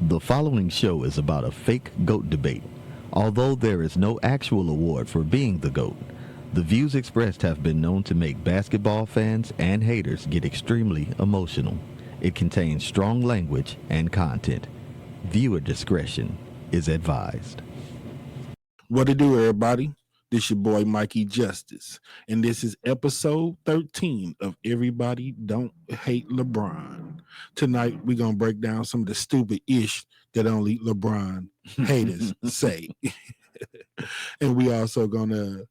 The following show is about a fake GOAT debate. Although there is no actual award for being the GOAT, the views expressed have been known to make basketball fans and haters get extremely emotional. It contains strong language and content. Viewer discretion is advised. What to do, everybody? This your boy Mikey Justice, and this is episode 13 of Everybody Don't Hate LeBron. Tonight, we're going to break down some of the stupid ish that only LeBron haters say. And we also going to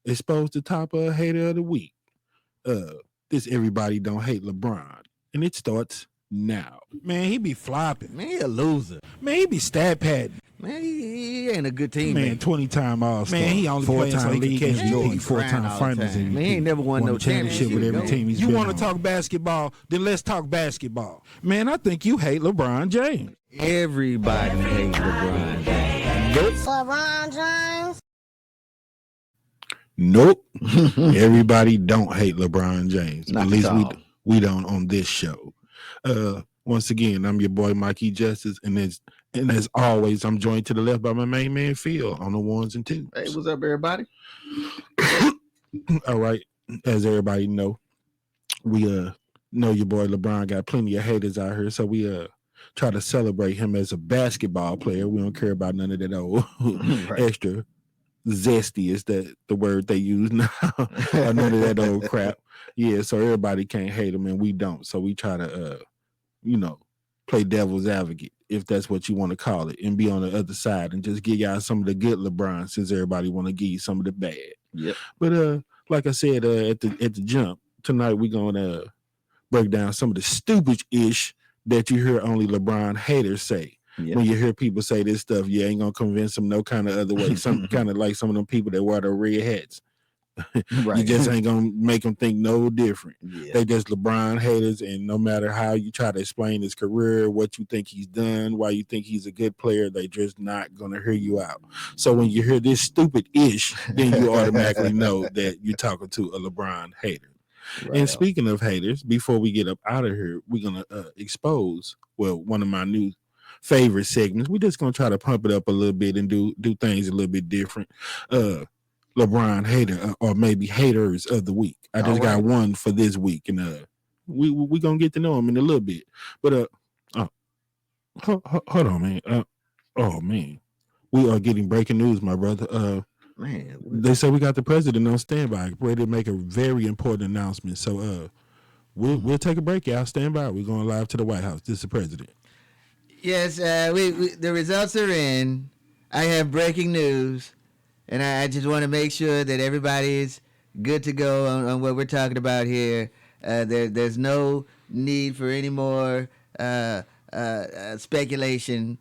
expose the top hater of the week. This Everybody Don't Hate LeBron, and it starts now. Man, he be flopping. Man, he a loser. Man, he be stat padding. Man, he ain't a good team. Man, 20-time All-Star. Man, he only playing so four-time he league can catch MVP, Jordan. four-time finals MVP. Man, he ain't never won no championship with every team he's You been want to on. talk basketball? Then let's talk basketball. Man, I think you hate LeBron James. Everybody hates LeBron James. LeBron James. Nope. Everybody don't hate LeBron James. Not at least at all. we don't on this show. Once again, I'm your boy Mikey Justice, and as always, I'm joined to the left by my main man Phil on the ones and twos. Hey, what's up, everybody? All right, as everybody know, we know your boy LeBron got plenty of haters out here, so we try to celebrate him as a basketball player. We don't care about none of that old extra zesty is that the word they use now, or none of that old crap. Yeah, so everybody can't hate him, and we don't. So we try to play devil's advocate, if that's what you want to call it, and be on the other side and just give y'all some of the good LeBron, since everybody want to give you some of the bad. Yep. But like I said, at the jump tonight, we're gonna break down some of the stupid ish that you hear only LeBron haters say. Yep. When you hear people say this stuff, you ain't gonna convince them no kind of other way. Some kind of like some of them people that wear the red hats. Right. You just ain't gonna make them think no different. Yeah. They just LeBron haters, and no matter how you try to explain his career, what you think he's done, why you think he's a good player, they just not gonna hear you out. So when you hear this stupid ish, then you automatically know that you're talking to a LeBron hater. Right And on. speaking of haters, before we get up out of here, we're gonna expose one of my new favorite segments. We're just gonna try to pump it up a little bit and do things a little bit different. LeBron hater, or maybe haters of the week. I just got one for this week, and we gonna get to know him in a little bit. But hold on, man. Oh man, we are getting breaking news, my brother. Man, They say we got the president on standby, ready to make a very important announcement. So we'll take a break, y'all. Stand by. We're going live to the White House. This is the president. Yes, the results are in. I have breaking news, and I just want to make sure that everybody is good to go on what we're talking about here. There's no need for any more speculation.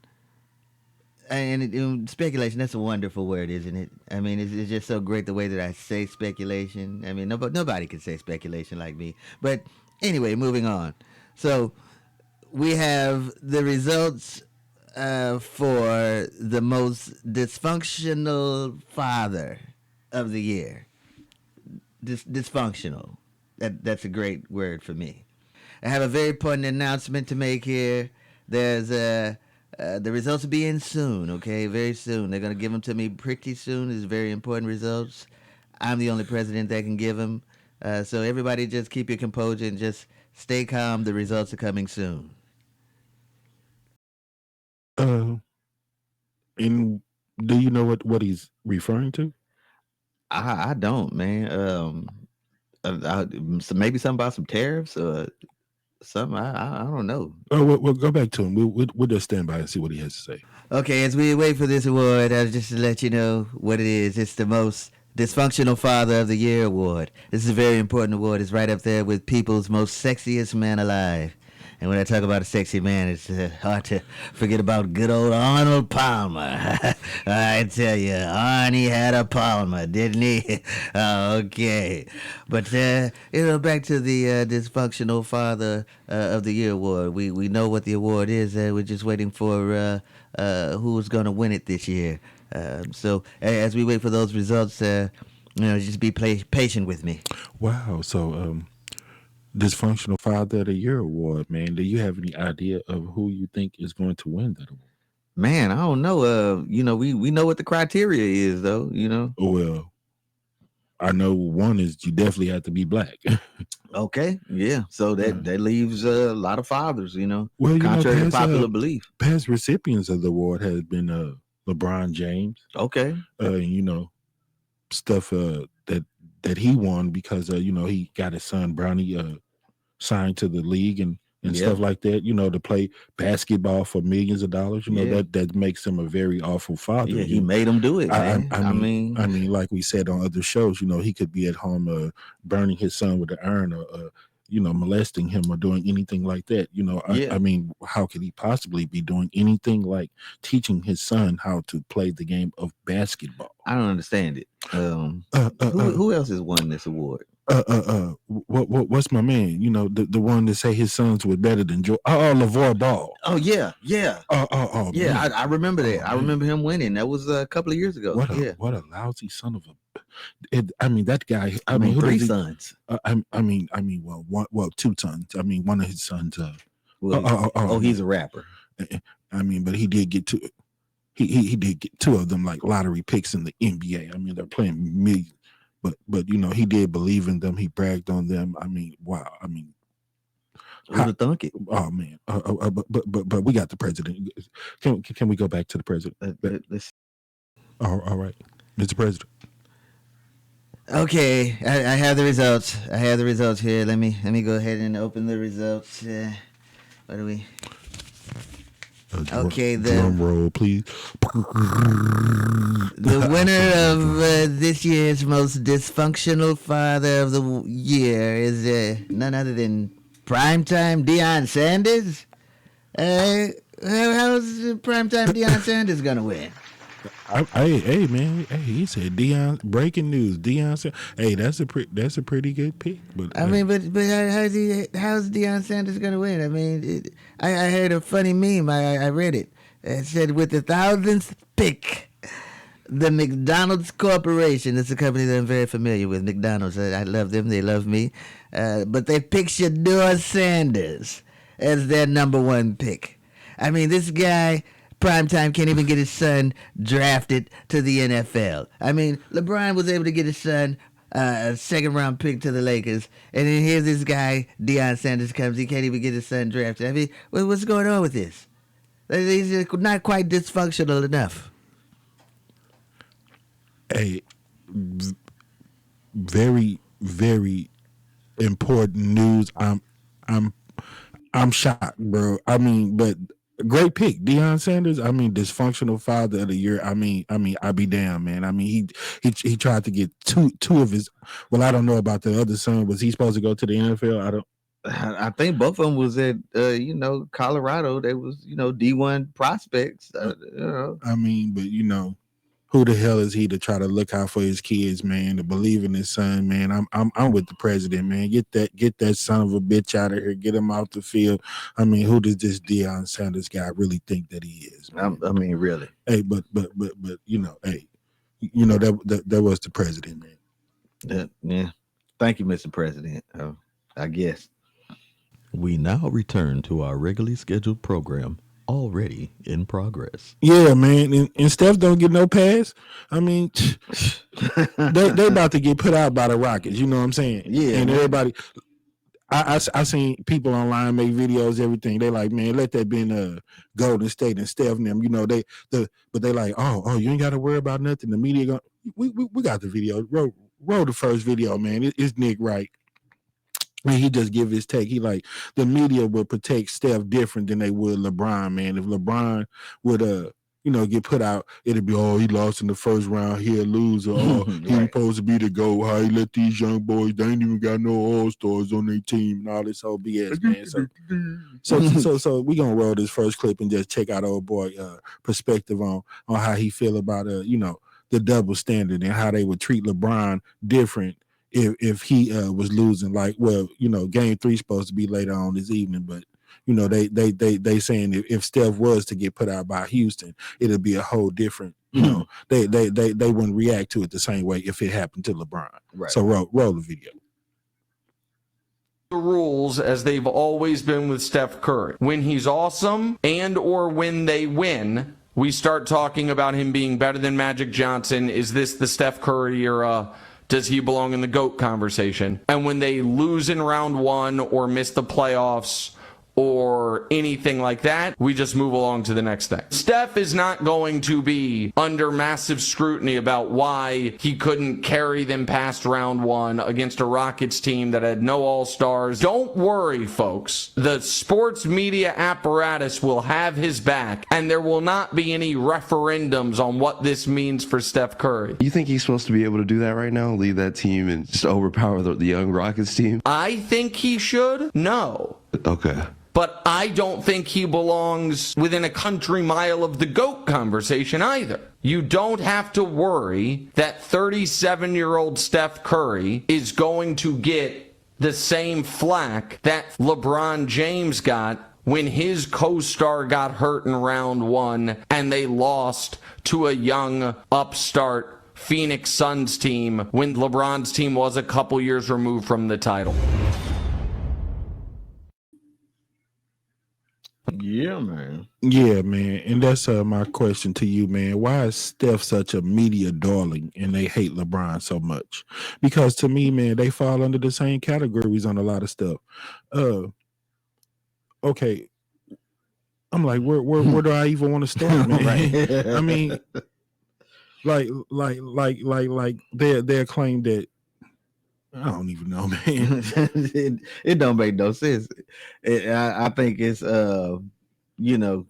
And speculation, that's a wonderful word, isn't it? I mean, it's just so great the way that I say speculation. I mean, nobody can say speculation like me. But anyway, moving on. So we have the results for the most dysfunctional father of the year. Dysfunctional. That's a great word for me. I have a very important announcement to make here. There's the results will be in soon, okay? Very soon. They're going to give them to me pretty soon. It's very important results. I'm the only president that can give them. So everybody just keep your composure and just stay calm. The results are coming soon. And do you know what he's referring to? I don't, man. So maybe something about some tariffs or something. I don't know. Oh, we'll go back to him. We'll just stand by and see what he has to say. Okay, as we wait for this award, I'll just let you know what it is. It's the most dysfunctional father of the year award. This is a very important award. It's right up there with people's most sexiest man alive. And when I talk about a sexy man, it's hard to forget about good old Arnold Palmer. I tell you, Arnie had a Palmer, didn't he? Okay. But, back to the Dysfunctional Father of the Year award. We know what the award is. We're just waiting for who's going to win it this year. So as we wait for those results, just be patient with me. Wow. So, Dysfunctional Father of the Year award, man. Do you have any idea of who you think is going to win that award? Man, I don't know. We know what the criteria is, though. Well, I know one is you definitely have to be black. Okay, yeah. So that leaves a lot of fathers. Well, Contrary to popular belief. past recipients of the award has been LeBron James. Okay. Stuff that he won because he got his son Brownie signed to the league and stuff like that, to play basketball for millions of dollars. That makes him a very awful father. Yeah, he made him do it, man. I mean, like we said on other shows, he could be at home burning his son with an iron or molesting him or doing anything like that. I mean, how could he possibly be doing anything like teaching his son how to play the game of basketball? I don't understand it. Who else has won this award? What's my man? The one that say his sons were better than Joe. LeVar Ball. Oh yeah. Oh yeah. I remember that. I remember him winning. That was a couple of years ago. What a lousy son of a. That guy. I mean, 3 sons. Well, 2 sons. I mean, one of his sons. He's a rapper. I mean, but he did get 2. He did get 2 of them like lottery picks in the NBA. I mean, they're playing millions. But he did believe in them. He bragged on them. I mean, wow. I mean, who'd have thunk it? Oh man. But we got the president. Can we go back to the president? All right, Mr. President. Okay, I have the results. Here. Let me go ahead and open the results. What do we? Okay, drum roll, please. The winner of this year's most dysfunctional father of the year is none other than primetime Deion Sanders. How's primetime Deion Sanders gonna win? Hey man, he said Deion. Breaking news, Deion said, "Hey, that's a pretty good pick." But I mean, but how's Deion Sanders gonna win? I mean, I heard a funny meme. I read it. It said with the 1,000th pick, the McDonald's Corporation. It's a company that I'm very familiar with. McDonald's. I love them. They love me. But they picked Shedeur Sanders as their number 1 pick. I mean, this guy. Primetime can't even get his son drafted to the NFL. I mean, LeBron was able to get his son a 2nd-round pick to the Lakers, and then here's this guy, Deion Sanders, comes. He can't even get his son drafted. I mean, what's going on with this? He's not quite dysfunctional enough. Hey, very, very important news. I'm shocked, bro. I mean, but. Great pick, Deion Sanders. I mean, dysfunctional father of the year. I mean, I'll be damned, man. I mean, he tried to get two of his. Well, I don't know about the other son. Was he supposed to go to the NFL? I think both of them was at Colorado. They was D1 prospects. I mean, but who the hell is he to try to look out for his kids, man? To believe in his son, man. I'm with the president, man. Get that son of a bitch out of here. Get him off the field. I mean, who does this Deion Sanders guy really think that he is? Man? I mean, really. Hey, but hey, that was the president, man. Yeah. Thank you, Mr. President. I guess. We now return to our regularly scheduled program. Already in progress. Yeah, man, and Steph don't get no pass. I mean, they about to get put out by the Rockets. You know what I'm saying? Yeah, and man. Everybody. I seen people online make videos, everything. They like, man, let that be in Golden State and Steph and them. But they like, oh, you ain't got to worry about nothing. The media, we got the video. Roll the first video, man. It's Nick Wright. And he just give his take. He like the media would protect Steph different than they would LeBron, man. If LeBron would get put out, it'd be he lost in the first round, he'll lose, or he ain't supposed to be the GOAT. How he let these young boys, they ain't even got no all-stars on their team and all this whole BS, man. So we gonna roll this first clip and just check out old boy perspective on how he feel about the double standard and how they would treat LeBron different. If he was losing, like, game 3 supposed to be later on this evening, but they saying if Steph was to get put out by Houston, it'll be a whole different. They wouldn't react to it the same way if it happened to LeBron. Right. So roll the video. the rules as they've always been with Steph Curry. When he's awesome and or when they win, we start talking about him being better than Magic Johnson. Is this the Steph Curry era? Does he belong in the GOAT conversation? And when they lose in round one or miss the playoffs or anything like that, we just move along to the next thing. Steph is not going to be under massive scrutiny about why he couldn't carry them past round one against a Rockets team that had no all-stars. Don't worry, folks. The sports media apparatus will have his back, and there will not be any referendums on what this means for Steph Curry. You think he's supposed to be able to do that right now? Leave that team and just overpower the young Rockets team? I think he should? No. Okay. But I don't think he belongs within a country mile of the GOAT conversation either. You don't have to worry that 37-year-old Steph Curry is going to get the same flack that LeBron James got when his co-star got hurt in round one and they lost to a young upstart Phoenix Suns team when LeBron's team was a couple years removed from the title. Yeah, man. Yeah, man. And that's my question to you, man. Why is Steph such a media darling and they hate LeBron so much? Because to me, man, they fall under the same categories on a lot of stuff. Okay. I'm like, where do I even want to start, man? Right. I mean, like they're claim that I don't even know, man. it don't make no sense. I think it's you know.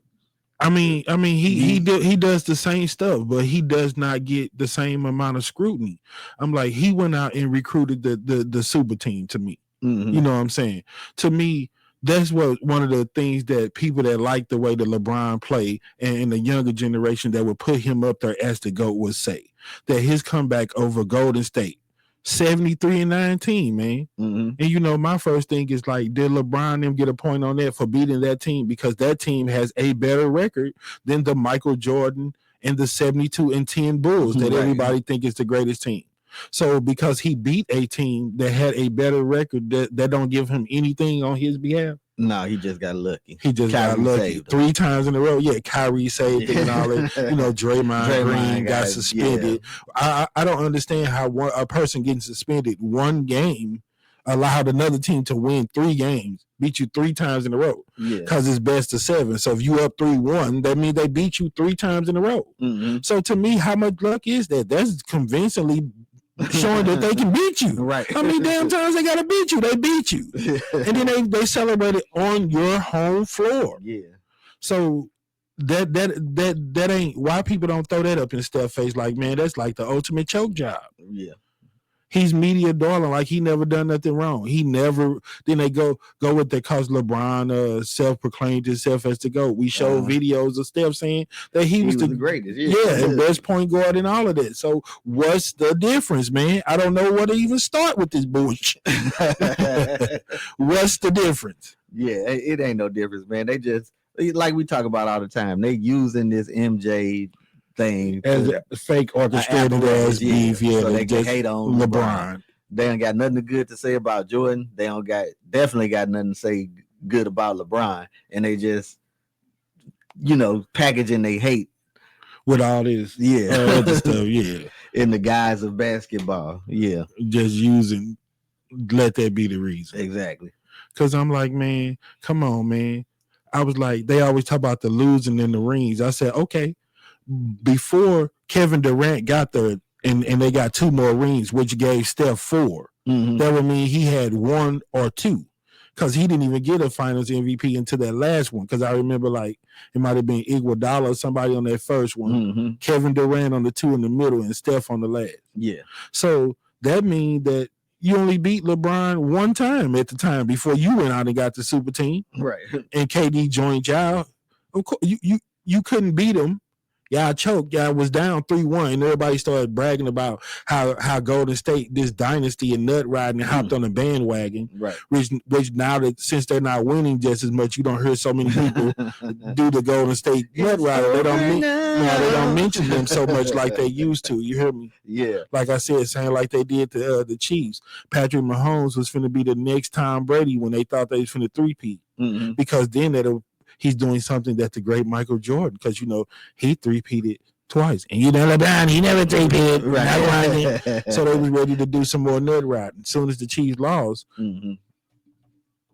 I mean, he does the same stuff, but he does not get the same amount of scrutiny. I'm like, he went out and recruited the super team to me. Mm-hmm. You know what I'm saying? To me, that's what one of the things that people that like the way that LeBron play and the younger generation that would put him up there as the GOAT would say that his comeback over Golden State. 73-19, man. Mm-hmm. And you know, my first thing is like, did LeBron them get a point on that for beating that team? Because that team has a better record than the Michael Jordan and the 72-10 Bulls that everybody think is the greatest team. So because he beat a team that had a better record, that don't give him anything on his behalf. No, he just got lucky. He just got lucky 3 times in a row. Yeah, Kyrie saved it and all that. You know, Draymond Green got suspended. Yeah. I don't understand how a person getting suspended one game allowed another team to win 3 games, beat you 3 times in a row. Because it's best of 7. So if you up 3-1, that means they beat you 3 times in a row. Mm-hmm. So to me, how much luck is that? That's convincingly showing that they can beat you. Right. How many damn times they gotta beat you? They beat you. And then they celebrate it on your home floor. Yeah. So that ain't why people don't throw that up in Steph's face like, man, that's like the ultimate choke job. Yeah. He's media darling, like he never done nothing wrong. He never. Then they go with that because LeBron self-proclaimed himself as the GOAT. We showed videos of Steph saying that he was the greatest, and best point guard and all of that. So what's the difference, man? I don't know where to even start with this bullshit. What's the difference? Yeah, it ain't no difference, man. They just like we talk about all the time. They using this MJ thing as a fake orchestrated ass beef, so they just can hate on LeBron. They ain't got nothing good to say about Jordan. They don't definitely got nothing to say good about LeBron, and they just packaging they hate with all this other stuff, in the guise of basketball, just using. Let that be the reason, exactly. Because I'm like, man, come on, man. I was like, they always talk about the losing in the rings. I said, okay. Before Kevin Durant got there and they got 2 more rings, which gave Steph 4, that would mean he had 1 or 2 because he didn't even get a finals MVP until that last one. Because I remember like it might have been Iguodala or somebody on that first one, Kevin Durant on the 2 in the middle and Steph on the last. Yeah. So that means that you only beat LeBron 1 time at the time before you went out and got the super team. Right. And KD joined y'all. Of course, you couldn't beat him. Y'all choked. Y'all was down 3-1, and everybody started bragging about how Golden State, this dynasty and nut riding, and hopped on the bandwagon. Right. Which now that since they're not winning just as much, you don't hear so many people do the Golden State nut rider. They don't mention them so much like they used to. You hear me? Yeah. Like I said, saying like they did to the Chiefs. Patrick Mahomes was finna be the next Tom Brady when they thought they was finna three-peat. Mm-hmm. Because then he's doing something that the great Michael Jordan, because he three-peated twice, and LeBron, he never three-peated. Right. So they was ready to do some more nut riding. As soon as the Chiefs lost, boom,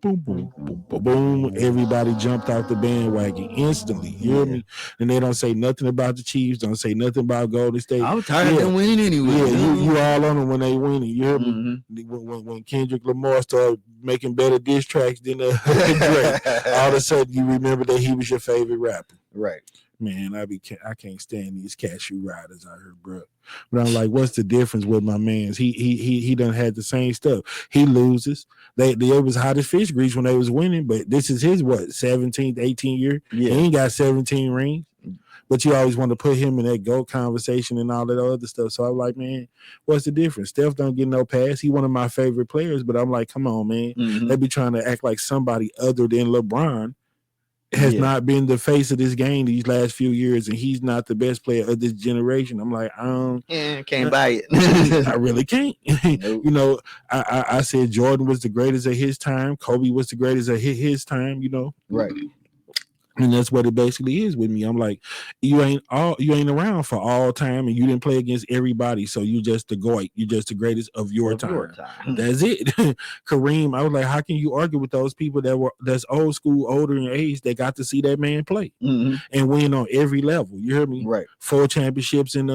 boom, boom, boom, boom. Everybody jumped off the bandwagon instantly. You hear me? And they don't say nothing about the Chiefs. Don't say nothing about Golden State. I'm tired of them winning anyway. Yeah, you all on them when they winning. You hear me? When Kendrick Lamar started making better diss tracks than Drake, all of a sudden you remember that he was your favorite rapper. Right. Man, I can't stand these cashew riders out here, bro. But I'm like, what's the difference with my man's? He done had the same stuff. He loses. They was hot as fish grease when they was winning, but this is his 17th, 18th year. Yeah. He ain't got 17 rings. But you always want to put him in that GOAT conversation and all that other stuff. So I'm like, man, what's the difference? Steph don't get no pass. He one of my favorite players, but I'm like, come on, man. They be trying to act like somebody other than LeBron has not been the face of this game these last few years, and he's not the best player of this generation. I'm like, can't buy it. I really can't. Nope. I said Jordan was the greatest at his time. Kobe was the greatest at his time. Right. And that's what it basically is with me. I'm like, you ain't around for all time, and you didn't play against everybody, so you just the GOAT. You just the greatest of your time. That's it. Kareem, I was like, how can you argue with those people that's old school, older in age, that got to see that man play and win on every level? You hear me? Right. 4 championships in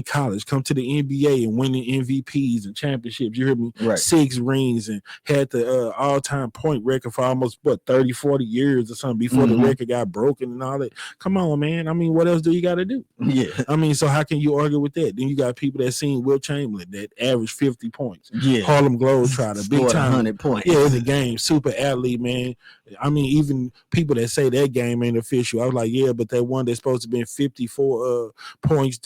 college, come to the NBA and winning MVPs and championships. You hear me? Right. 6 rings and had the all-time point record for almost 30, 40 years or something before the record got broken and all that. Come on, man. I mean, what else do you got to do? Yeah. I mean, so how can you argue with that? Then you got people that seen Will Chamberlain that averaged 50 points. Yeah. Harlem Globetrotter, big time. 100 points. Yeah, it's a game. Super athlete, man. I mean, even people that say that game ain't official, I was like, yeah, but that one that's supposed to be 54 points,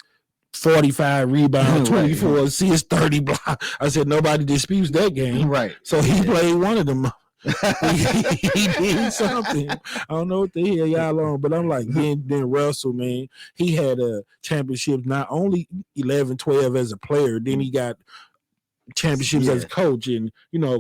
45 rebounds, 24 assists, 30 blocks. I said nobody disputes that game. Right. So he played one of them. he did something. I don't know what the hell y'all on, but I'm like, then Russell, man, he had a championship, not only 11, 12 as a player, then he got championships as a coach in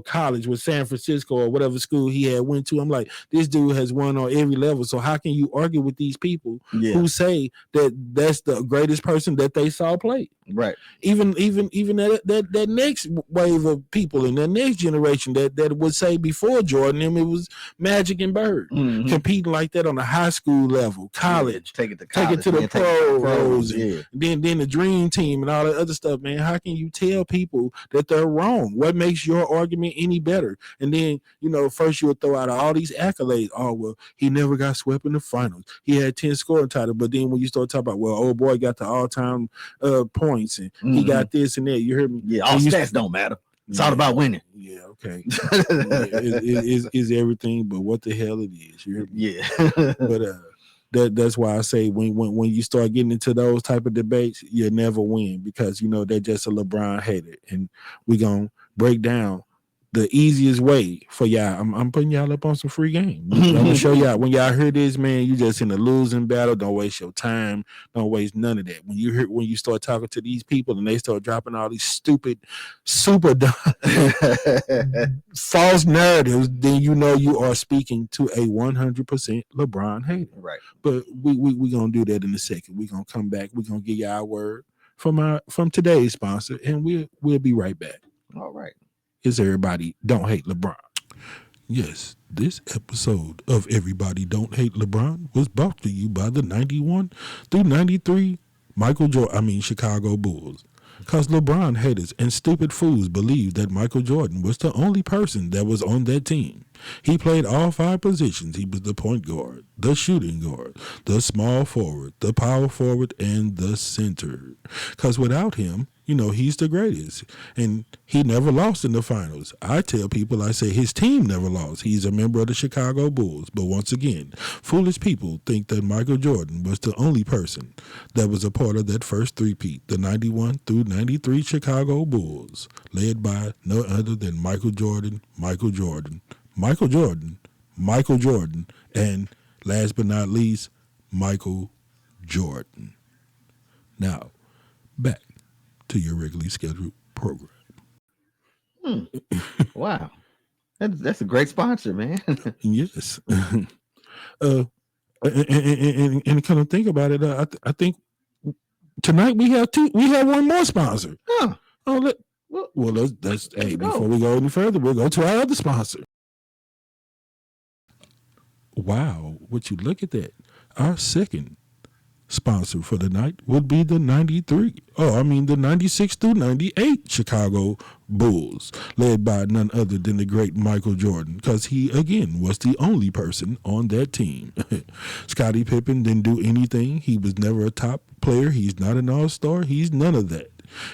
college with San Francisco or whatever school he had went to. I'm like, this dude has won on every level. So how can you argue with these people who say that that's the greatest person that they saw play? Right. Even that next wave of people in that next generation that would say before Jordan, it was Magic and Bird competing like that on a high school level, college, take it to the pros, and then the dream team and all that other stuff. Man, how can you tell people that they're wrong? What makes your argument any better? And then first you'll throw out all these accolades. Oh well, he never got swept in the finals. He had 10 scoring titles, but then when you start talking about, well, old boy got the all-time points and he got this and that. You heard me? Yeah, all stats don't matter. It's all about winning. Yeah, okay. Is everything, but what the hell it is? You hear me? Yeah. But that's why I say when you start getting into those type of debates, you'll never win because they're just a LeBron hater, and we gonna break down the easiest way for y'all. I'm putting y'all up on some free game. I'm gonna show y'all. When y'all hear this, man, you just in a losing battle. Don't waste your time. Don't waste none of that. When you start talking to these people and they start dropping all these stupid, super dumb, false narratives, then you are speaking to a 100% LeBron hater. Right. But we gonna do that in a second. We gonna come back. We gonna give y'all our word from today's sponsor, and we'll be right back. All right. Is everybody don't hate LeBron? Yes, this episode of Everybody Don't Hate LeBron was brought to you by the 91 through 93 Chicago Bulls. Because LeBron haters and stupid fools believed that Michael Jordan was the only person that was on that team. He played all 5 positions. He was the point guard, the shooting guard, the small forward, the power forward, and the center. Because without him, he's the greatest. And he never lost in the finals. I tell people, I say his team never lost. He's a member of the Chicago Bulls. But once again, foolish people think that Michael Jordan was the only person that was a part of that first three-peat, the 91 through 93 Chicago Bulls, led by no other than Michael Jordan, and last but not least, Michael Jordan. Now, back to your regularly scheduled program. Wow. That's a great sponsor, man. Yes. And kind of think about it, I think tonight we have one more sponsor. Huh. Let's before we go any further, we'll go to our other sponsor. Wow, would you look at that? Our second sponsor for the night would be the 96 through 98 Chicago Bulls, led by none other than the great Michael Jordan, because he, again, was the only person on that team. Scottie Pippen didn't do anything. He was never a top player. He's not an all-star. He's none of that.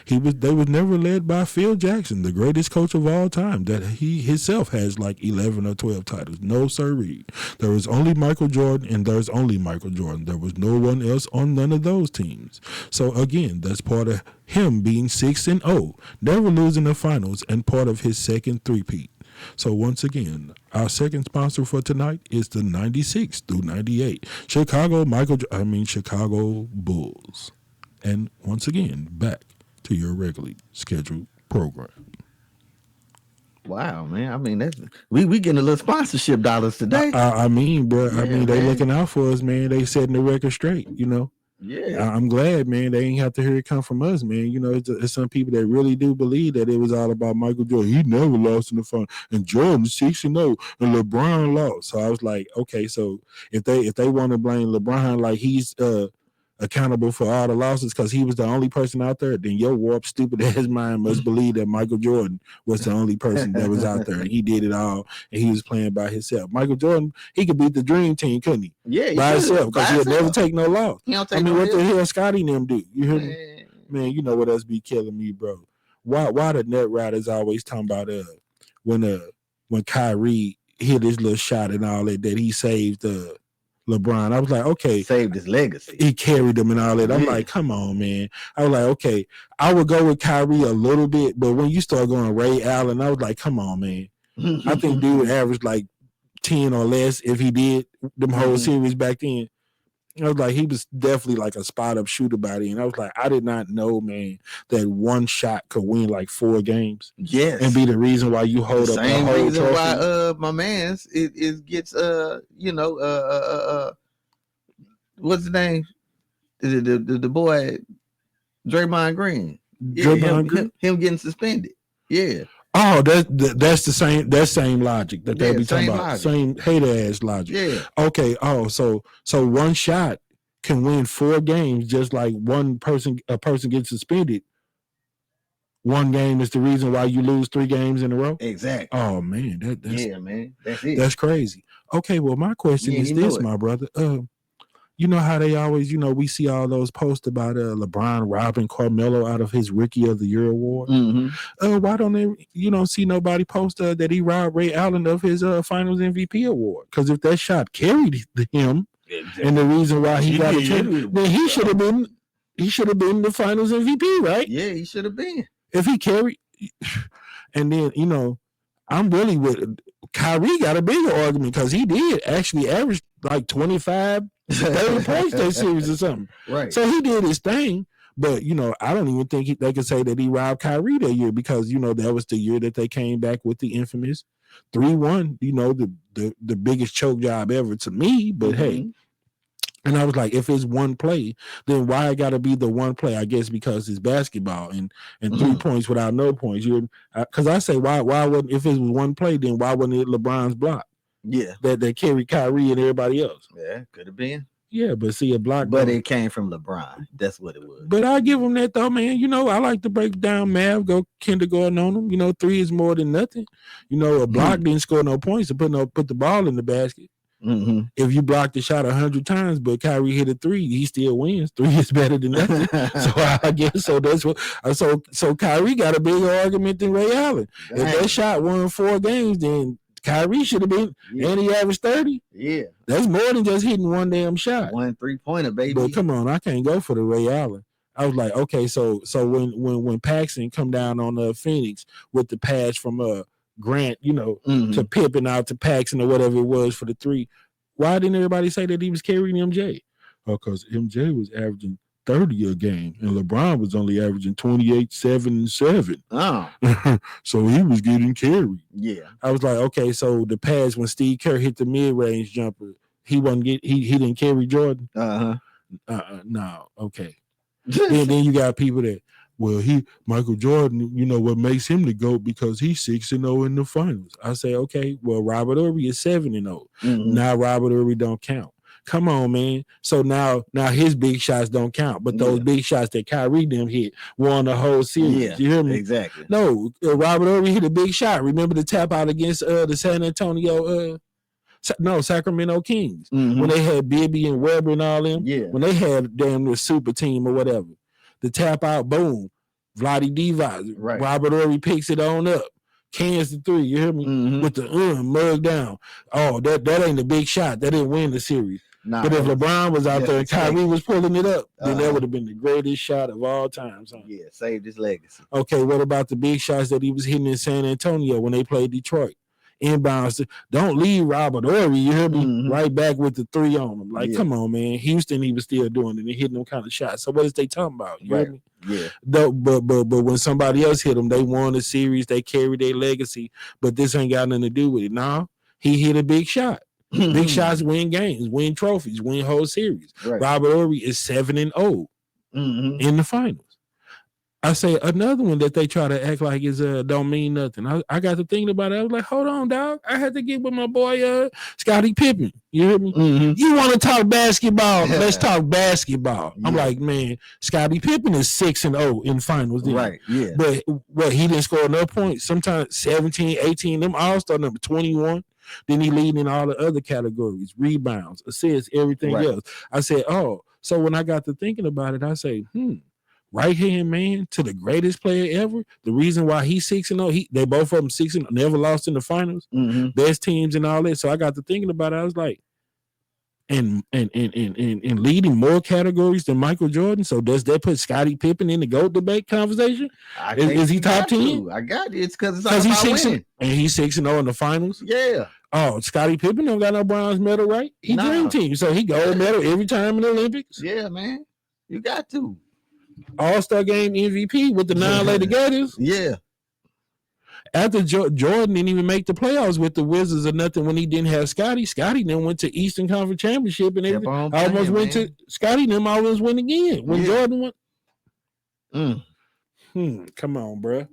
They was never led by Phil Jackson, the greatest coach of all time, that he himself has like 11 or 12 titles. No, sirree. There was only Michael Jordan, and there's only Michael Jordan. There was no one else on none of those teams. So again, that's part of him being 6-0, never losing the finals, and part of his second three-peat. So once again, our second sponsor for tonight is the 96 through 98 Chicago Bulls. And once again, back to your regularly scheduled program. Wow, man. I mean, that's we getting a little sponsorship dollars today. I mean, bro. Yeah, they man. looking out for us, man. They setting the record straight, Yeah. I'm glad, man. They ain't have to hear it come from us, man. It's some people that really do believe that it was all about Michael Jordan. He never lost in the final, and Jordan 6-0, and LeBron lost. So I was like, okay, so if they want to blame LeBron like he's accountable for all the losses because he was the only person out there, then your warped, stupid ass mind must believe that Michael Jordan was the only person that was out there and he did it all and he was playing by himself. Michael Jordan, he could beat the dream team, couldn't he? Yeah, by himself, because he'll never take no loss. He don't take what the hell? hell Scotty and them do? You hear me? Man, you know what else be killing me, bro? Why the net riders always talking about when Kyrie hit his little shot and all that he saved LeBron. I was like, okay. Saved his legacy. He carried them and all that. I'm like, come on, man. I was like, okay, I would go with Kyrie a little bit, but when you start going Ray Allen, I was like, come on, man. I think dude averaged like 10 or less if he did them whole series back then. I was like, he was definitely like a spot-up shooter body. And I was like, I did not know, man, that one shot could win like 4 games. Yes. And be the reason why you hold up the same whole reason trophy. why my man's it gets what's his name? The boy Draymond Green. Draymond Him getting suspended. Yeah. Oh, that's the same logic that they be talking about. Logic. Same hater ass logic. Yeah. Okay. Oh, so one shot can win 4 games, just like a person gets suspended. One game is the reason why you lose 3 games in a row. Exactly. Oh man, that's man. That's it. That's crazy. Okay, well, my question is this, my brother. You know how they always, we see all those posts about LeBron robbing Carmelo out of his Rookie of the Year award. Mm-hmm. Why don't you don't see nobody post that he robbed Ray Allen of his Finals MVP award? Because if that shot carried him, and the reason why he got it, then he should have been the Finals MVP, right? Yeah, he should have been. If he carried, and then I'm really with Kyrie. Got a bigger argument because he did actually average like 25. 30 points that series or something. Right. So he did his thing, but I don't even think they could say that he robbed Kyrie that year because that was the year that they came back with the infamous 3-1. The biggest choke job ever to me. But hey, and I was like, if it's one play, then why I got to be the one play? I guess because it's basketball and 3 points without no points. Because I say why wouldn't, if it was one play, then why wasn't it LeBron's block? Yeah, that carried Kyrie and everybody else. Yeah, could have been. Yeah, but see a block. But it came from LeBron. That's what it was. But I give him that though, man. You know, I like to break down math, go kindergarten on him. You know, 3 is more than nothing. You know, a block didn't score no points to put the ball in the basket. Mm-hmm. If you block the shot 100 times, but Kyrie hit a 3, he still wins. 3 is better than nothing. So I guess so. That's what. So Kyrie got a bigger argument than Ray Allen. Dang. If that shot won 4 games, then Kyrie should have been, and he averaged 30. Yeah. That's more than just hitting one damn shot. 1 3-pointer, baby. But come on, I can't go for the Ray Allen. I was like, okay, so when Paxson come down on Phoenix with the pass from Grant, you know, to Pippen out to Paxson or whatever it was for the 3, why didn't everybody say that he was carrying MJ? Oh, because MJ was averaging 30 a game, and LeBron was only averaging 28, 7, and 7. Oh. So he was getting carried. Yeah. I was like, okay, so the pass when Steve Kerr hit the mid-range jumper, he didn't carry Jordan. No, okay. then you got people that, well, Michael Jordan, you know what makes him the GOAT because he's 6-0 in the finals. I say, okay, well, Robert Horry is 7-0. Now Robert Horry don't count. Come on, man. So now his big shots don't count, but those big shots that Kyrie them hit won the whole series. Yeah, you hear me? Exactly. No, Robert Horry hit a big shot. Remember the tap out against the San Antonio Sacramento Kings when they had Bibby and Webber and all them. Yeah. When they had damn near super team or whatever. The tap out, boom, Vlade Divac. Right. Robert Horry picks it on up. Cans the 3, you hear me? With the mug down. Oh, that ain't a big shot. That didn't win the series. Nah, but if LeBron was out there and Kyrie was pulling it up, then that would have been the greatest shot of all time. Son. Yeah, saved his legacy. Okay, what about the big shots that he was hitting in San Antonio when they played Detroit? Inbounds. Don't leave Robert Horry, you hear me? Right back with the 3 on him. Like, come on, man. Houston, he was still doing it and hitting them kind of shots. So what is they talking about? You hear me? Yeah. But when somebody else hit them, they won the series, they carried their legacy, but this ain't got nothing to do with it. Now, he hit a big shot. Big shots win games, win trophies, win whole series. Right. Robert Horry is 7-0 in the finals. I say another one that they try to act like is don't mean nothing. I got to thinking about it. I was like, hold on, dog. I had to get with my boy Scottie Pippen. You hear me? You want to talk basketball? Let's talk basketball. I'm like, man, Scottie Pippen is 6-0 in finals. Right. Yeah. But what, he didn't score enough points. Sometimes 17, 18, them all-star number 21. Then he leading in all the other categories, rebounds, assists, everything else. I said, oh, so when I got to thinking about it, I say, right-hand man to the greatest player ever. The reason why he's 6-0, they both of them 6-0, never lost in the finals, best teams and all that. So I got to thinking about it. I was like, and leading more categories than Michael Jordan. So does that put Scottie Pippen in the GOAT debate conversation? Is he top 10? I got it. It's because he's 6-0 and he's 6-0 in the finals. Yeah. Oh, Scottie Pippen don't got no bronze medal, right? He dream team, so he gold medal every time in the Olympics. Yeah, man, you got to. All-Star game MVP with the 9 Lady Gators. Yeah. After Jordan didn't even make the playoffs with the Wizards or nothing when he didn't have Scottie. Scottie then went to Eastern Conference Championship and everything. Almost went to Scottie then almost win again when Jordan won. Come on, bro.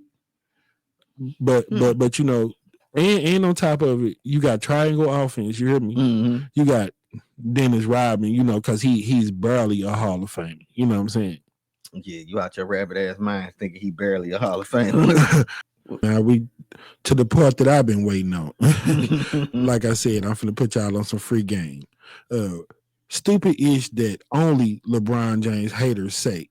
But you know, and on top of it, you got triangle offense. You hear me? You got Dennis Rodman. You know, because he's barely a Hall of Famer. You know what I'm saying? Yeah, you out your rabbit ass mind thinking he barely a Hall of Famer. Now we to the part that I've been waiting on. Like I said, I'm finna put y'all on some free game. Stupid ish that only LeBron James haters say.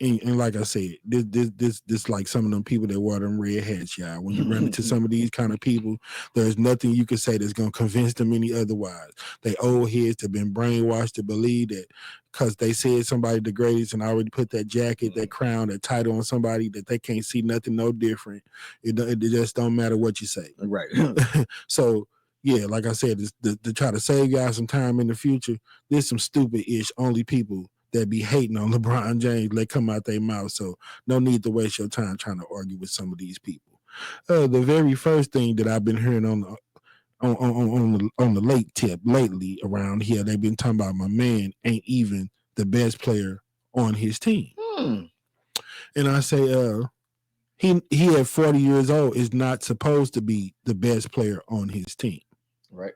And like I said, this like some of them people that wear them red hats, y'all. When you run into some of these kind of people, there's nothing you can say that's gonna convince them any otherwise. They old heads have been brainwashed to believe that because they said somebody the greatest and already put that jacket, that crown, that title on somebody that they can't see nothing no different. It just don't matter what you say. Right. So yeah, like I said, to try to save y'all some time in the future, there's some stupid ish only people that be hating on LeBron James, let come out their mouth. So no need to waste your time trying to argue with some of these people. The very first thing that I've been hearing on the late tip lately around here, they've been talking about my man ain't even the best player on his team. And I say, he at 40 years old is not supposed to be the best player on his team. Right.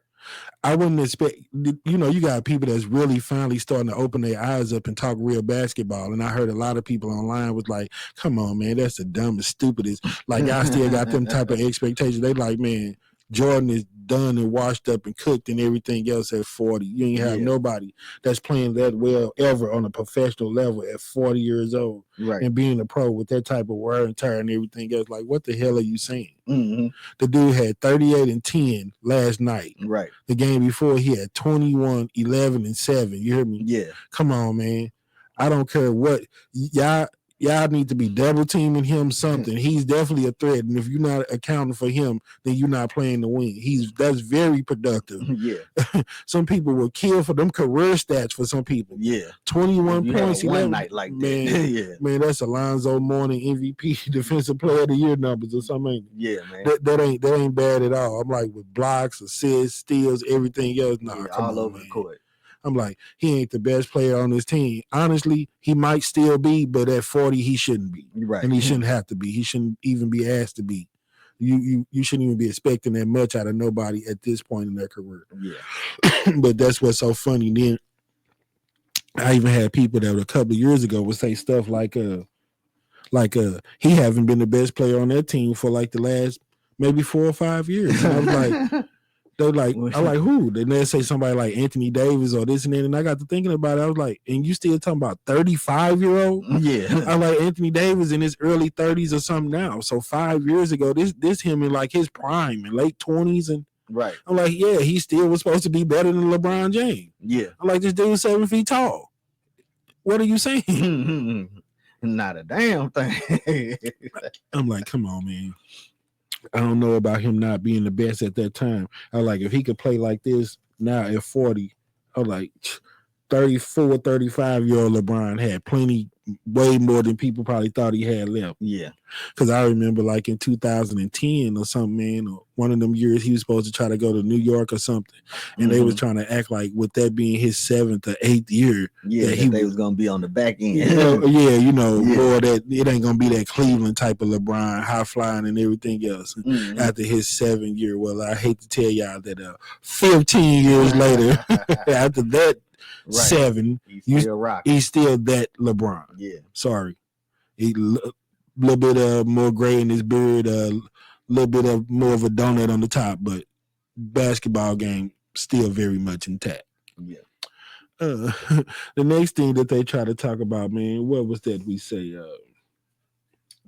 I wouldn't expect, you got people that's really finally starting to open their eyes up and talk real basketball. And I heard a lot of people online was like, come on, man, that's the dumbest, stupidest. Like, y'all still got them type of expectations. They like, man, Jordan is done and washed up and cooked and everything else at 40. You ain't have nobody that's playing that well ever on a professional level at 40 years old. Right. And being a pro with that type of wear and tear and everything else. Like, what the hell are you saying? Mm-hmm. The dude had 38 and 10 last night. Right. The game before he had 21, 11, and 7. You hear me? Yeah. Come on, man. I don't care what y'all need to be double teaming him something. He's definitely a threat. And if you're not accounting for him, then you're not playing to win. That's very productive. Yeah. Some people will kill for them career stats for some people. Yeah. 21 You points, have one 11. night like that. Man, Yeah. man, that's Alonzo Mourning MVP Defensive Player of the Year numbers or something. Ain't it? Yeah, man. That ain't bad at all. I'm like, with blocks, assists, steals, everything else. Nah, come all on, over man. the court. I'm like, he ain't the best player on this team. Honestly, he might still be, but at 40, he shouldn't be. Right. And he shouldn't have to be. He shouldn't even be asked to be. You shouldn't even be expecting that much out of nobody at this point in their career. Yeah. But that's what's so funny. Then I even had people that a couple of years ago would say stuff like he haven't been the best player on that team for like the last maybe 4 or 5 years. And I was like, they're like, I'm like, who? Then they say somebody like Anthony Davis or this and that. And I got to thinking about it. I was like, and you still talking about 35-year-old? Yeah. I like Anthony Davis in his early 30s or something now. So 5 years ago, this him in like his prime in late 20s. And Right. I'm like, yeah, he still was supposed to be better than LeBron James. Yeah. I'm like, this dude's 7 feet tall. What are you saying? Not a damn thing. I'm like, come on, man. I don't know about him not being the best at that time. I was like, if he could play like this now at 40, I was like, 34, 35-year-old LeBron had plenty, way more than people probably thought he had left. Yeah. Because I remember like in 2010 or something, man, or one of them years he was supposed to try to go to New York or something. And they was trying to act like with that being his 7th or 8th year. Yeah, that they was going to be on the back end. More that it ain't going to be that Cleveland type of LeBron, high flying and everything else. After his 7th year. Well, I hate to tell y'all that 15 years later, after that, Right. 7, he's still that LeBron. Yeah. Sorry. He little bit more gray in his beard, a little bit of more of a donut on the top, but basketball game still very much intact. Yeah. The next thing that they try to talk about, man, what was that we say?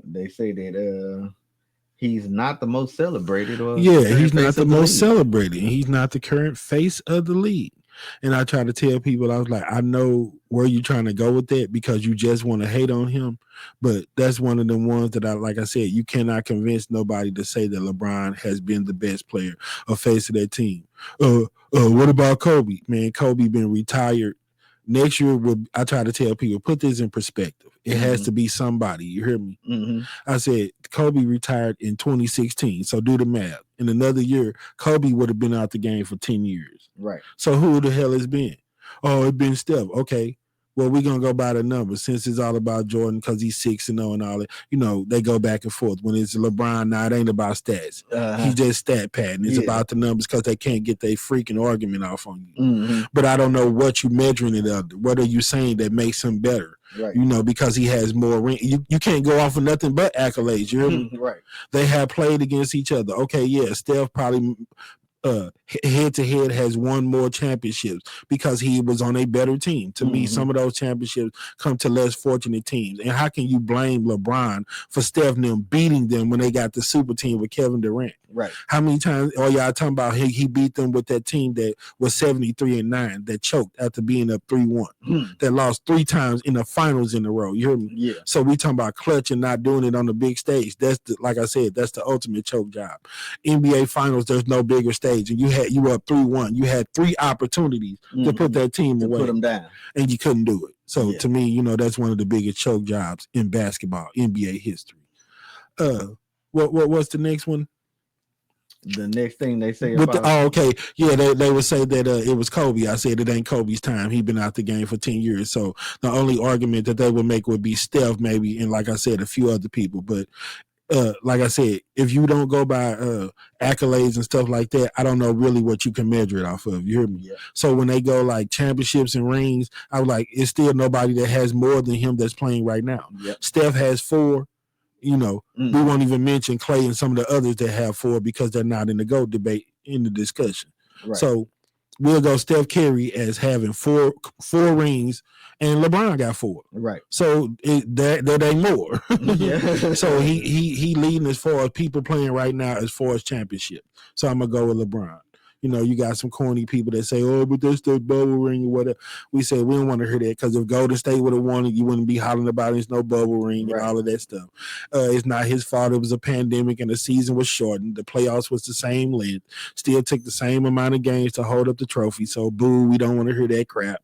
They say that he's not the most celebrated. He's not the most celebrated. He's not the current face of the league. And I try to tell people, I was like, I know where you're trying to go with that because you just want to hate on him. But that's one of the ones that like I said, you cannot convince nobody to say that LeBron has been the best player or face of that team. What about Kobe? Man, Kobe been retired. Next year, I try to tell people, put this in perspective. It has to be somebody. You hear me? I said, Kobe retired in 2016. So do the math. In another year, Kobe would have been out the game for 10 years. Right. So who the hell has been? Oh, it's been Steph. Okay. Well, we're going to go by the numbers since it's all about Jordan because he's 6-0 and all that. They go back and forth. When it's LeBron, now it ain't about stats. He just stat padding. It's about the numbers because they can't get their freaking argument off on you. But I don't know what you're measuring it under. What are you saying that makes him better? Right. Because he has more ring. You can't go off of nothing but accolades. You hear me? Right. They have played against each other. Okay, yeah, Steph probably head to head has won more championships because he was on a better team. To me, some of those championships come to less fortunate teams. And how can you blame LeBron for Steph and them beating them when they got the super team with Kevin Durant? Right. How many times are y'all talking about he beat them with that team that was 73-9 that choked after being up 3-1, that lost 3 times in the finals in a row? You hear me? Yeah. So we talking about clutch and not doing it on the big stage. That's like I said, that's the ultimate choke job. NBA finals, there's no bigger stage, and you were up 3-1. You had 3 opportunities to put that team away, put them down, and you couldn't do it. So to me, that's one of the biggest choke jobs in basketball, NBA history. What's the next one? The next thing they say they would say that it was Kobe. I said it ain't Kobe's time. He been out the game for 10 years. So the only argument that they would make would be Steph maybe, and like I said, a few other people. But like I said, if you don't go by accolades and stuff like that, I don't know really what you can measure it off of. You hear me? Yeah. So when they go like championships and rings, I was like, it's still nobody that has more than him that's playing right now. Yep. Steph has 4. You know, Mm. we won't even mention Clay and some of the others that have 4 because they're not in the GOAT debate in the discussion. Right. So we'll go Steph Curry as having four rings, and LeBron got 4. Right. So that ain't more. Yeah. So he leading as far as people playing right now as far as championship. So I'm gonna go with LeBron. You know, you got some corny people that say, "Oh, but that's the bubble ring or whatever." We said we don't want to hear that because if Golden State would have won it, you wouldn't be hollering about it's no bubble ring and Right. all of that stuff. It's not his fault. It was a pandemic and the season was shortened. The playoffs was the same length. Still took the same amount of games to hold up the trophy. So, boo, we don't want to hear that crap.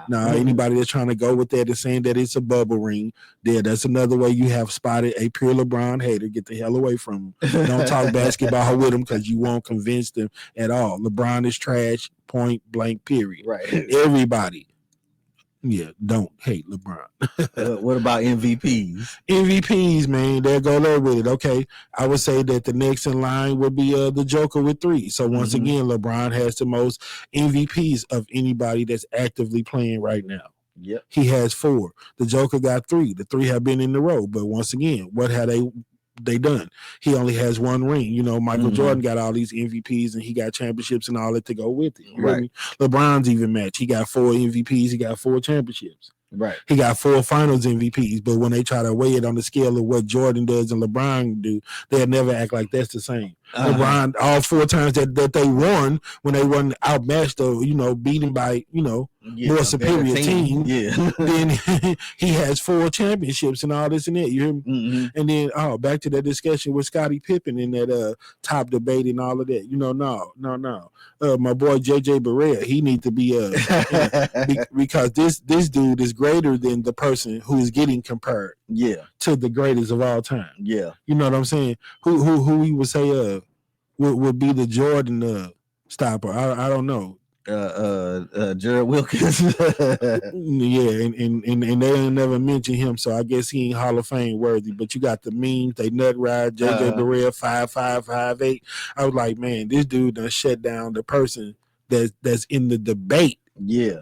Nah, anybody that's trying to go with that and saying that it's a bubble ring, that's another way you have spotted a pure LeBron hater. Get the hell away from him. Don't talk basketball with him because you won't convince them at all. LeBron is trash, point blank, period. Right. Everybody, don't hate LeBron. What about MVPs? MVPs, man, they'll go there with it. Okay, I would say that the next in line would be the Joker with 3. So once again, LeBron has the most MVPs of anybody that's actively playing right now. Yep. He has 4. The Joker got 3. The 3 have been in the row. But once again, what have they done? He only has 1 ring. You know, Michael Jordan got all these MVPs and he got championships and all that to go with it. You hear me? LeBron's even match. He got 4 MVPs. He got 4 championships. Right. He got 4 finals MVPs, but when they try to weigh it on the scale of what Jordan does and LeBron do, they'll never act like that's the same. LeBron, all 4 times that they won, when they wasn't outmatched or, beaten by, more superior team, then he has 4 championships and all this and that. You hear me? And then, back to that discussion with Scottie Pippen in that top debate and all of that. No. My boy JJ Barea, he needs to be because this dude is greater than the person who is getting compared to the greatest of all time. Yeah. You know what I'm saying? Who we would say would be the Jordan stopper. I don't know. Jared Wilkins. Yeah, and they ain't never mentioned him, so I guess he ain't Hall of Fame worthy. But you got the memes, they nut ride, JJ Barea 5'5", 5'8". I was like, man, this dude done shut down the person that's in the debate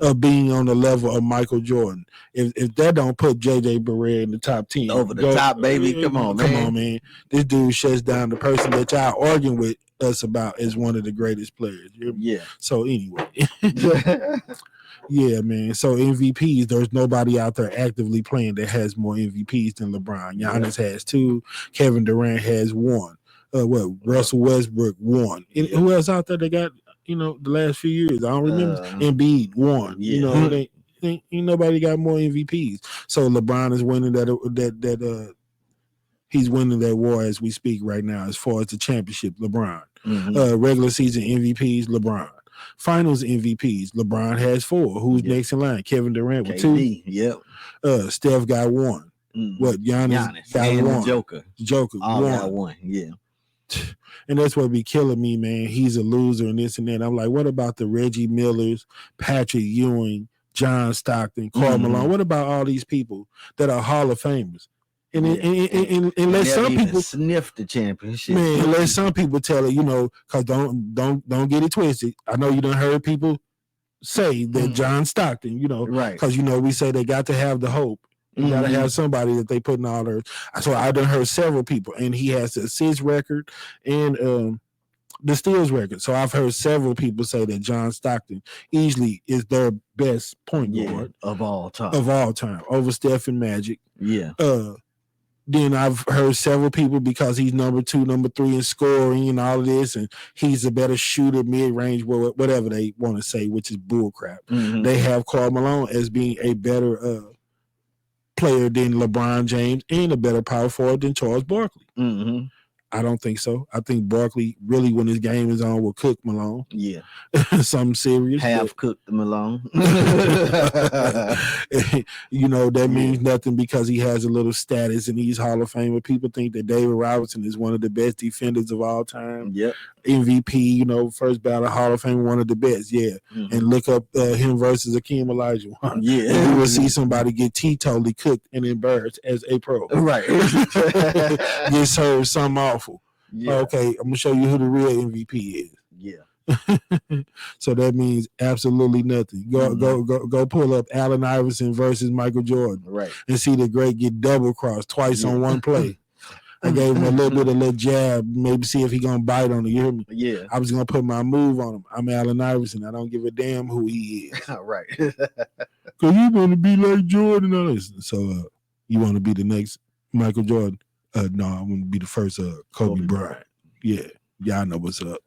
of being on the level of Michael Jordan. If that don't put JJ Barea in the top 10. Over the top, baby. Come on, man. This dude shuts down the person that y'all arguing with us about as one of the greatest players. Yeah. So anyway. Yeah, man. So MVPs, there's nobody out there actively playing that has more MVPs than LeBron. Giannis has 2. Kevin Durant has 1. Russell Westbrook 1. And who else out there that got, the last few years? I don't remember. Embiid 1. Yeah. Ain't nobody got more MVPs. So LeBron is winning that he's winning that war as we speak right now as far as the championship, LeBron. Regular season MVPs, LeBron. Finals MVPs, LeBron has 4. Who's next in line? Kevin Durant with 2. Yep. Steph got 1. Giannis got and 1. Joker all 1. got 1. Yeah. And that's what be killing me, man. He's a loser and this and that. I'm like, what about the Reggie Millers, Patrick Ewing, John Stockton, Karl Malone? What about all these people that are Hall of Famers? And let some people sniff the championship, man. Let some people tell it, because don't get it twisted. I know you done heard people say that John Stockton, right? Because we say they got to have the hope. You gotta have somebody that they put in all their. So I done heard several people, and he has the assist record and the steals record. So I've heard several people say that John Stockton easily is their best point guard of all time over Steph and Magic. Yeah. Then I've heard several people because he's number 2, number 3 in scoring and all of this, and he's a better shooter, mid-range, whatever they want to say, which is bullcrap. They have Karl Malone as being a better player than LeBron James and a better power forward than Charles Barkley. I don't think so. I think Barkley really, when his game is on, will cook Malone. Yeah. Something serious. Cooked Malone. That means nothing because he has a little status and he's Hall of Fame. But people think that David Robinson is one of the best defenders of all time. Yep. MVP, you know, first ballot Hall of Fame, one of the best, yeah. Mhm. And look up him versus Akeem Olajuwon. Yeah. And you will see somebody get totally cooked and embarrassed as a pro. Right. Get served something awful. Yeah. Okay, I'm gonna show you who the real MVP is. Yeah. So that means absolutely nothing. Go pull up Allen Iverson versus Michael Jordan Right. and see the great get double crossed twice on one play. I gave him a little jab, maybe see if he gonna bite on it. You hear me? Yeah. I was gonna put my move on him. I'm Allen Iverson. I don't give a damn who he is. Right. Cause you want to be like Jordan. And all this. So you want to be the next Michael Jordan? No, I want to be the first Kobe Bryant. Yeah, y'all know what's up.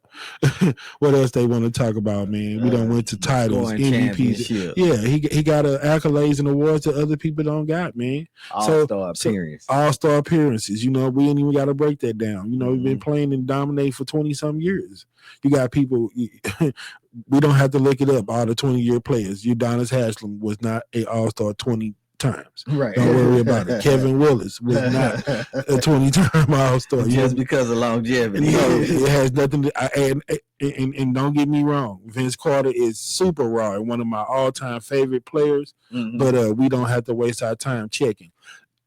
What else they want to talk about, man? We done went to titles, Scoring MVPs. championship. Yeah, he got accolades and awards that other people don't got, man. All-star appearance. All-star appearances. You know, we ain't even got to break that down. You know, we've been playing and dominating for 20-some years. You got people, we don't have to look it up, all the 20-year players. Udonis Haslem was not an all-star 20 times. Right. Don't worry about it. Kevin Willis was not a 20-time all-star. Just because of longevity. No, it has nothing to and don't get me wrong, Vince Carter is super raw and one of my all-time favorite players, but we don't have to waste our time checking.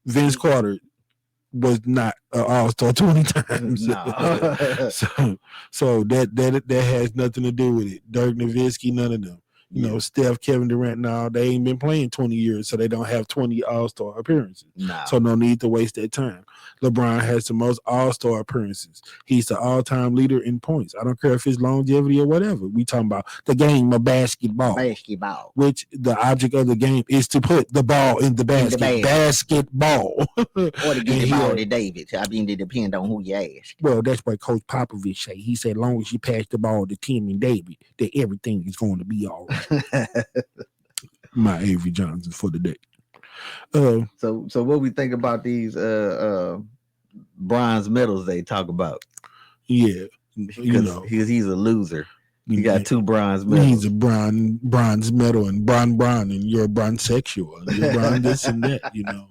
Vince Carter was not an all-star 20 times. No. so that has nothing to do with it. Dirk Nowitzki, none of them. You know, Steph, Kevin Durant, now they ain't been playing 20 years, so they don't have 20 all-star appearances. No. So no need to waste that time. LeBron has the most all-star appearances. He's the all-time leader in points. I don't care if it's longevity or whatever. We talking about the game of basketball. Basketball. Which the object of the game is to put the ball in the basket. Basketball. Or to get the And ball to David. I mean, it depends on who you ask. well, that's what Coach Popovich say. He said, as long as you pass the ball to Tim and David, that everything is going to be all right. My Avery Johnson for the day. So what we think about these bronze medals they talk about? Yeah, Because he's a loser. He got 2 bronze medals. He's a bronze medal and bron, and you're a bronzexual. And you're bron this and that, you know.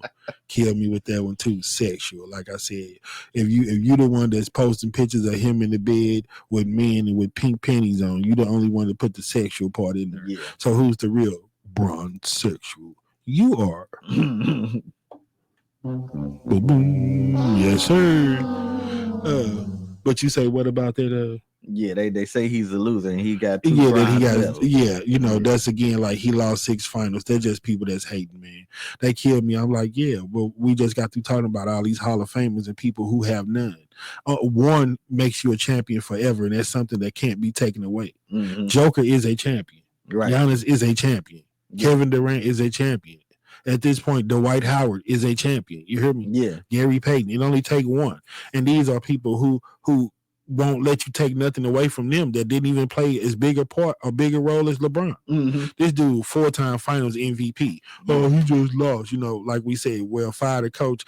Kill me with that one too. Sexual, like I said. If you the one that's posting pictures of him in the bed with men and with pink panties on, you the only one that put the sexual part in there. Yeah. So who's the real bronzexual? You are. Boom, boom. Yes, sir. But you say, what about that? Yeah, they say he's a loser and he got 2 Yeah, that bronze he medals. got. Yeah, you know, that's again like he lost 6 finals. They're just people that's hating, man. They killed me. I'm like, yeah, well, we just got through talking about all these Hall of Famers and people who have none. One makes you a champion forever, and that's something that can't be taken away. Mhm. Joker is a champion. Right. Giannis is a champion. Yeah. Kevin Durant is a champion. At this point, Dwight Howard is a champion. You hear me? Yeah. Gary Payton. It only take one, and these are people who won't let you take nothing away from them that didn't even play as big a part or bigger role as LeBron. Mm-hmm. This dude, 4-time finals MVP. Oh, he just lost. You know, like we said, well, fire the coach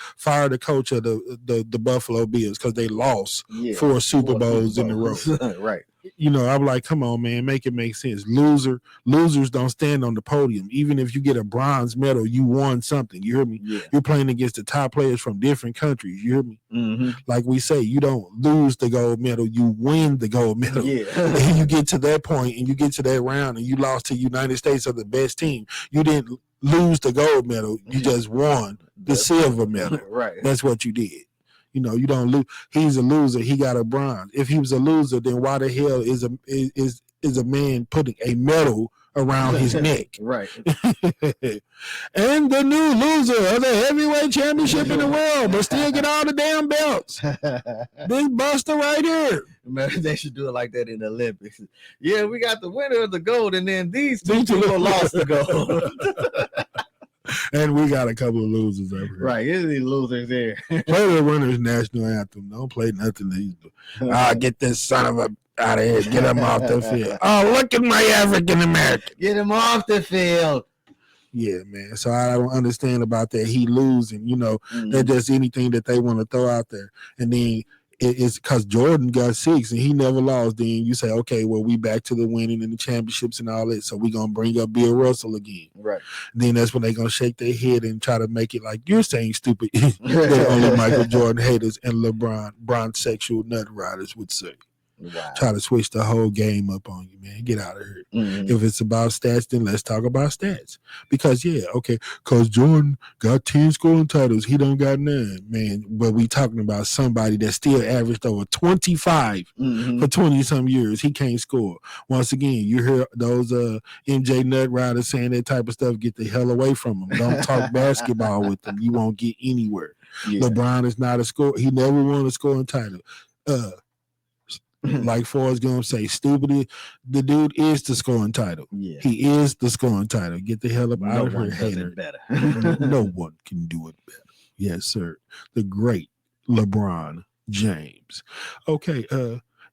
of the Buffalo Bills because they lost 4 Super Bowls in a row. Right. You know, I'm like, come on, man, make it make sense. Losers don't stand on the podium. Even if you get a bronze medal, you won something. You hear me? Yeah. You're playing against the top players from different countries. You hear me? Mm-hmm. Like we say, you don't lose the gold medal, you win the gold medal. Yeah. And you get to that point and you get to that round and you lost to United States of the best team. You didn't lose the gold medal, you just won the silver medal. Right. That's what you did. You know, you don't lose. He's a loser. He got a bronze. If he was a loser, then why the hell is a man putting a medal around his neck? Right. And the new loser of the heavyweight championship in the world, but still get all the damn belts. This Buster right here. Man, they should do it like that in the Olympics. Yeah, we got the winner of the gold, and then these 2 people lost the gold. And we got a couple of losers over here. Right, here's these losers here. Play the Runners National Anthem. Don't play nothing. Get this son of a out of here. Get him off the field. Oh, look at my African American. Get him off the field. Yeah, man. So I don't understand about that. He losing, you know, that's just anything that they want to throw out there. And then it's because Jordan got 6 and he never lost. Then you say, okay, well, we back to the winning and the championships and all that. So we're going to bring up Bill Russell again. Right. Then that's when they're going to shake their head and try to make it like you're saying stupid. That only Michael Jordan haters and LeBron sexual nut riders would say. Wow. Try to switch the whole game up on you, man. Get out of here. Mhm. If it's about stats, then let's talk about stats. Because because Jordan got 10 scoring titles, he don't got none, man. But we talking about somebody that still averaged over 25 for 20 some years. He can't score. Once again, you hear those MJ Nut Riders saying that type of stuff. Get the hell away from them. Don't talk basketball with them. You won't get anywhere. Yeah. LeBron is not a score. He never won a scoring title. Like Forrest Gump say, stupid. The dude is the scoring title. Yeah. He is the scoring title. Get the hell up out of here, does hater. it better. No one can do it better. Yes, sir. The great LeBron James. Okay,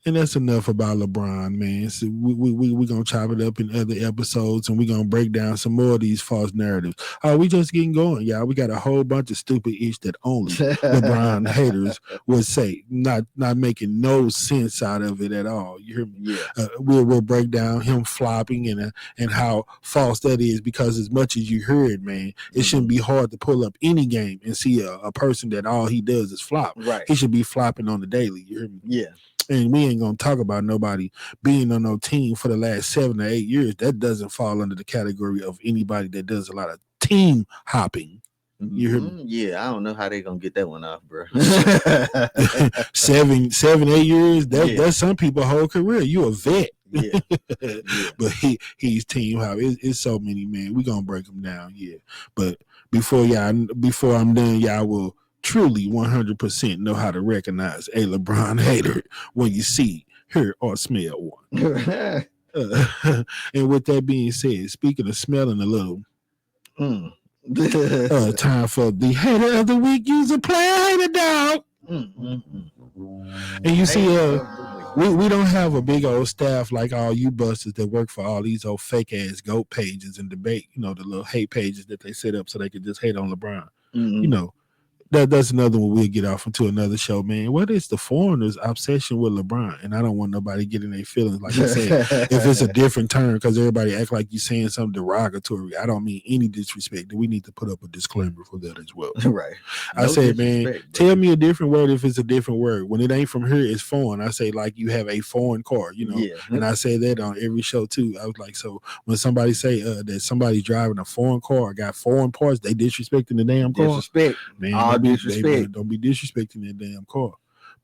and that's enough about LeBron, man. So we gonna chop it up in other episodes, and we gonna break down some more of these false narratives. We just getting going, y'all. We got a whole bunch of stupid ish that only LeBron haters would say, not making no sense out of it at all. You hear me? Yeah. We'll break down him flopping and how false that is, because as much as you heard, man, it shouldn't be hard to pull up any game and see a person that all he does is flop. Right. He should be flopping on the daily. You hear me? Yeah. And we ain't gonna talk about nobody being on no team for the last 7 or 8 years. That doesn't fall under the category of anybody that does a lot of team hopping. You hear me? Yeah, I don't know how they gonna get that one off, bro. 7, 8 years. That's some people whole career. You a vet. Yeah. But he's team hop. It's so many, man. We gonna break them down. Yeah. But before I'm done, y'all will truly 100% know how to recognize a LeBron hater when you see, hear, or smell one. And with that being said, speaking of smelling a little, time for the hater of the week. Use a player hater, dog. And you see, we don't have a big old staff like all you busters that work for all these old fake ass GOAT pages and debate, the little hate pages that they set up so they could just hate on LeBron. That's another one we'll get off into another show, man. What is the foreigners' obsession with LeBron? And I don't want nobody getting their feelings. Like I said, if it's a different term, because everybody act like you're saying something derogatory. I don't mean any disrespect. We need to put up a disclaimer for that as well. Right. I said, man, tell me a different word if it's a different word. When it ain't from here, it's foreign. I say, like, you have a foreign car, Yeah. And I say that on every show too. I was like, so when somebody say that somebody's driving a foreign car or got foreign parts, they disrespecting the damn car. Disrespect. Man, All disrespect. Don't be disrespecting that damn car.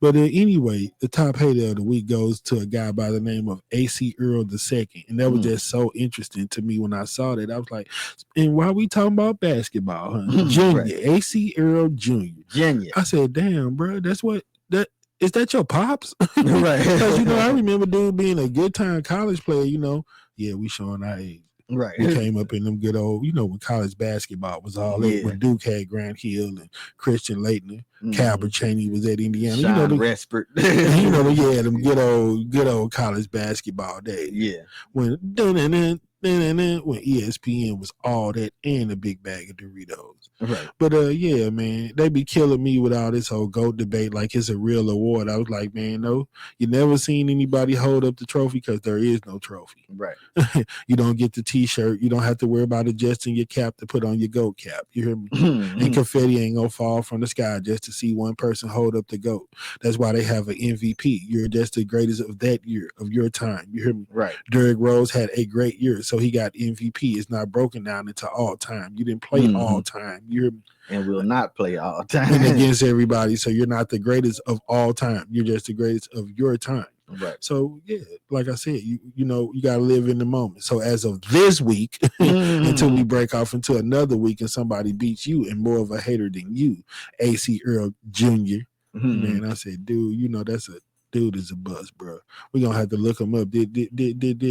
But anyway, the top hater of the week goes to a guy by the name of AC Earl II. And that was just so interesting to me when I saw that. I was like, and why we talking about basketball, huh? Junior, Right. AC Earl Jr. Junior. I said, damn, bro, is that your pops? Right. Because, I remember dude being a good time college player, Yeah, we showing our age. Right. We came up in them good old, when college basketball was all that, when Duke had Grant Hill and Christian Laettner, Calbert Cheney was at Indiana. Sean Respert. Them good old college basketball days. Yeah. When ESPN was all that and a big bag of Doritos. Right. But yeah, man, they be killing me with all this whole GOAT debate like it's a real award. I was like, man, no, you never seen anybody hold up the trophy because there is no trophy. Right. You don't get the t-shirt. You don't have to worry about adjusting your cap to put on your GOAT cap. You hear me? And confetti ain't gonna fall from the sky just to see one person hold up the GOAT. That's why they have an MVP. You're just the greatest of that year, of your time. You hear me? Right. Derrick Rose had a great year, so he got MVP. It's not broken down into all time. You didn't play all time. You hear me? And will not play all And time. against everybody. So you're not the greatest of all time. You're just the greatest of your time. Right. So yeah, like I said, you gotta live in the moment. So as of this week, until we break off into another week and somebody beats you and more of a hater than you, AC Earl Jr. Man, I said, dude, that's a dude is a bust, bro. We gonna have to look him up. Did Big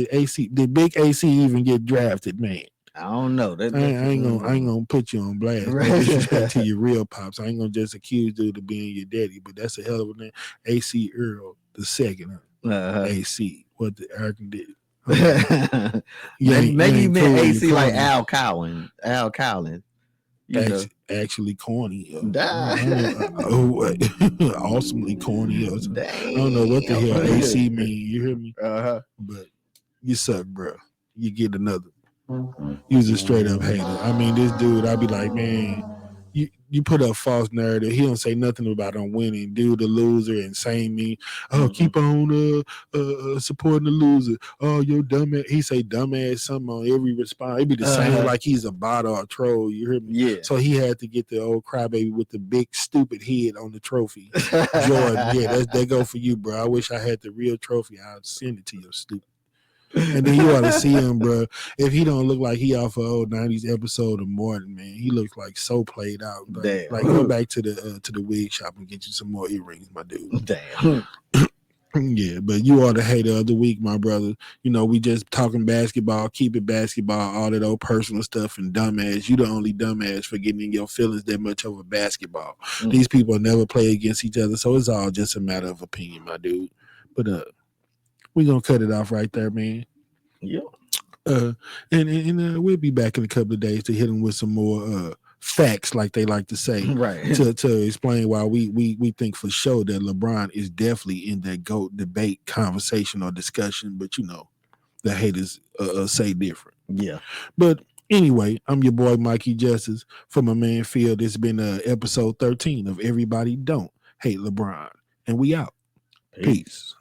AC even get drafted, man? I don't know. I ain't gonna put you on blast. Right. No disrespect to your real pops. I ain't gonna just accuse dude of being your daddy, but that's a hell of a name. AC Earl II. AC. What the American did. Maybe you meant AC corny. like Al Cowlin. Al Cowlin. Actually corny. Damn. Awesomely corny. I Dang. don't know what the hell AC mean. You hear me? But you suck, bro. You get another. You's a straight up hater. I mean, this dude, I'd be like, man, you put up false narrative. He don't say nothing about him winning. Dude, the loser, and saying me, keep on supporting the loser. Oh, you're dumbass. He say dumbass something on every response. It be the same like he's a bot or a troll. You hear me? Yeah. So he had to get the old crybaby with the big stupid head on the trophy. Jordan, yeah, that go for you, bro. I wish I had the real trophy. I'd send it to you, stupid. And then you ought to see him, bro. If he don't look like he off an old 90s episode of Morton, man, he looks like so played out. Bro. Damn. Like, go back to the wig shop and get you some more earrings, my dude. Damn. Yeah, but you are the hater of the week, my brother. You know, we just talking basketball, keep it basketball, all that old personal stuff, and dumbass. You the only dumbass for getting in your feelings that much over basketball. These people never play against each other, so it's all just a matter of opinion, my dude. But we gonna cut it off right there, man. Yeah. And we'll be back in a couple of days to hit them with some more facts, like they like to say, Right. to explain why we think for sure that LeBron is definitely in that GOAT debate, conversation, or discussion. But you know, the haters say different. Yeah. But anyway, I'm your boy Mikey Justice from my man Field. It's been episode 13 of Everybody Don't Hate LeBron, and we out. Peace.